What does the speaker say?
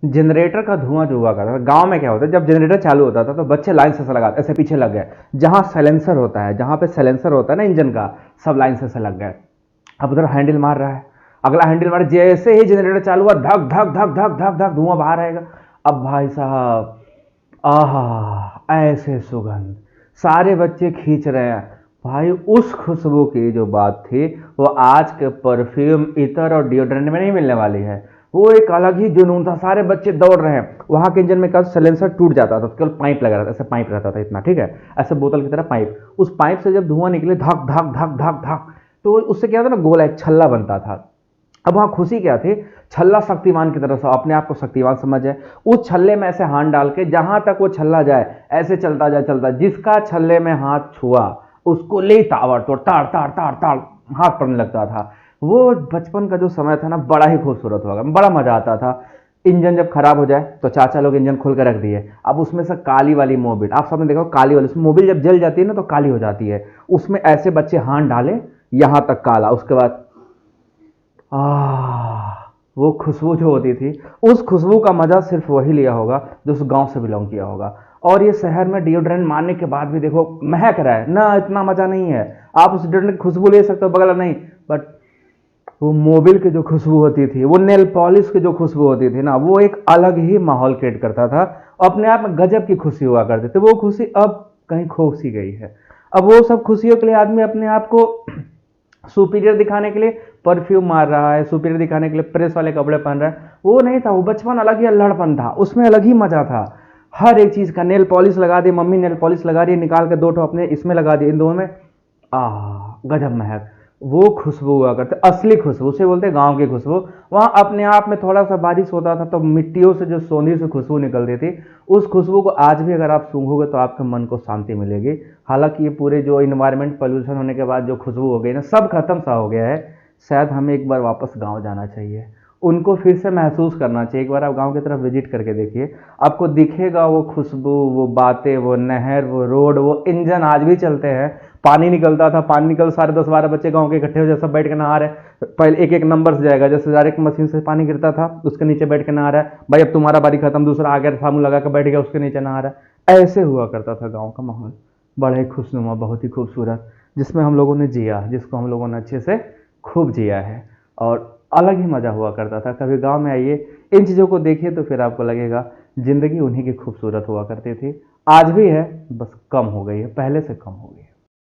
Generator का धुआं जो हुआ करता था गांव में, क्या होता है जब जनरेटर चालू होता था तो बच्चे लाइन से लगाते, ऐसे पीछे लग गए, जहां साइलेंसर होता है, जहां पे साइलेंसर होता है ना इंजन का, सब लाइन से लग गए। अब उधर हैंडल मार रहा है, अगला हैंडल मार, जैसे ही जनरेटर चालू हुआ धक धक धक धक धक धक धुआं बाहर आएगा। अब भाई साहब, आहा ऐसे सुगंध, सारे बच्चे खींच रहे हैं भाई। उस खुशबू की जो बात थी वो आज के परफ्यूम, इतर और डिओड्रेंट में नहीं मिलने वाली है। वो एक अलग ही जुनून था, सारे बच्चे दौड़ रहे हैं। वहां के इंजन में का साइलेंसर टूट जाता था, केवल पाइप लगा रहता, ऐसे पाइप रहता था इतना, ठीक है, ऐसे बोतल की तरह पाइप। उस पाइप से जब धुआं निकले धक धक धक धक धक, तो उससे क्या होता ना, गोला एक छल्ला बनता था। अब वहां खुशी क्या थी, छल्ला शक्तिमान की तरह से अपने आप को शक्तिमान समझे, उस छल्ले में ऐसे हाथ डाल के जहां तक वो छल्ला जाए ऐसे चलता जाए चलता, जिसका छल्ले में हाथ छुआ उसको ले ताबड़तोड़ ताड़ ताड़ ताड़ ताड़ हाथ पड़ने लगता था। वो बचपन का जो समय था ना, बड़ा ही खूबसूरत होगा, बड़ा मजा आता था। इंजन जब खराब हो जाए तो चाचा लोग इंजन खोल कर रख दिए, अब उसमें से काली वाली मोबिल, आप सबने देखा काली वाली, उसमें मोबिल जब जल जाती है ना तो काली हो जाती है, उसमें ऐसे बच्चे हाथ डाले यहां तक काला, उसके बाद वो खुशबू जो होती थी, उस खुशबू का मजा सिर्फ वही लिया होगा जो उस गांव से बिलोंग किया होगा। और ये शहर में डिओड्रेंट मारने के बाद भी देखो महक रहा है ना, इतना मजा नहीं है। आप उस डिओड्रेंट की खुशबू ले सकते हो बगल नहीं, बट वो मोबिल की जो खुशबू होती थी, वो नेल पॉलिश की जो खुशबू होती थी ना, वो एक अलग ही माहौल क्रिएट करता था, अपने आप में गजब की खुशी हुआ करती थी। वो खुशी अब कहीं खो सी गई है। अब वो सब खुशियों के लिए आदमी अपने आप को सुपीरियर दिखाने के लिए परफ्यूम मार रहा है, सुपीरियर दिखाने के लिए प्रेस वाले कपड़े पहन रहा है। वो नहीं था, वो बचपन अलग ही अल्लड़पन था, उसमें अलग ही मजा था। हर एक चीज का, नेल पॉलिश लगा दी, मम्मी नेल पॉलिश लगा रही है, निकाल के दो ठो अपने इसमें लगा दिए, इन दोनों में गजब महक। वो खुशबू हुआ करते, असली खुशबू, उसे बोलते गांव की खुशबू। वहां अपने आप में थोड़ा सा बारिश होता था तो मिट्टियों से जो सोंधी से खुशबू निकलती थी, उस खुशबू को आज भी अगर आप सूंघोगे तो आपके मन को शांति मिलेगी। हालांकि ये पूरे जो इन्वायरमेंट पॉल्यूशन होने के बाद जो खुशबू हो गई ना, सब खत्म सा हो गया है। शायद हमें एक बार वापस गांव जाना चाहिए, उनको फिर से महसूस करना चाहिए। एक बार आप गांव की तरफ विजिट करके देखिए, आपको दिखेगा वो खुशबू, वो बातें, वो नहर, वो रोड, वो इंजन आज भी चलते हैं। पानी निकलता था, पानी निकल, सारे 10-12 बच्चे गांव के इकट्ठे हो जाए, सब बैठ के नहा रहे। पहले एक एक नंबर से जाएगा, जैसे डायरेक्ट मशीन से पानी गिरता था उसके नीचे बैठ के नहा रहा है, भाई अब तुम्हारा बारी खत्म, दूसरा आ गया, सामू लगा के बैठ गया, उसके नीचे नहा रहा है। ऐसे हुआ करता था गाँव का माहौल, बड़ा ही खुशनुमा, बहुत ही खूबसूरत, जिसमें हम लोगों ने जिया, जिसको हम लोगों ने अच्छे से खूब जिया है, और अलग ही मजा हुआ करता था। कभी गांव में आइए, इन चीज़ों को देखिए तो फिर आपको लगेगा जिंदगी उन्हीं की खूबसूरत हुआ करती थी। आज भी है, बस कम हो गई है, पहले से कम हो गई है।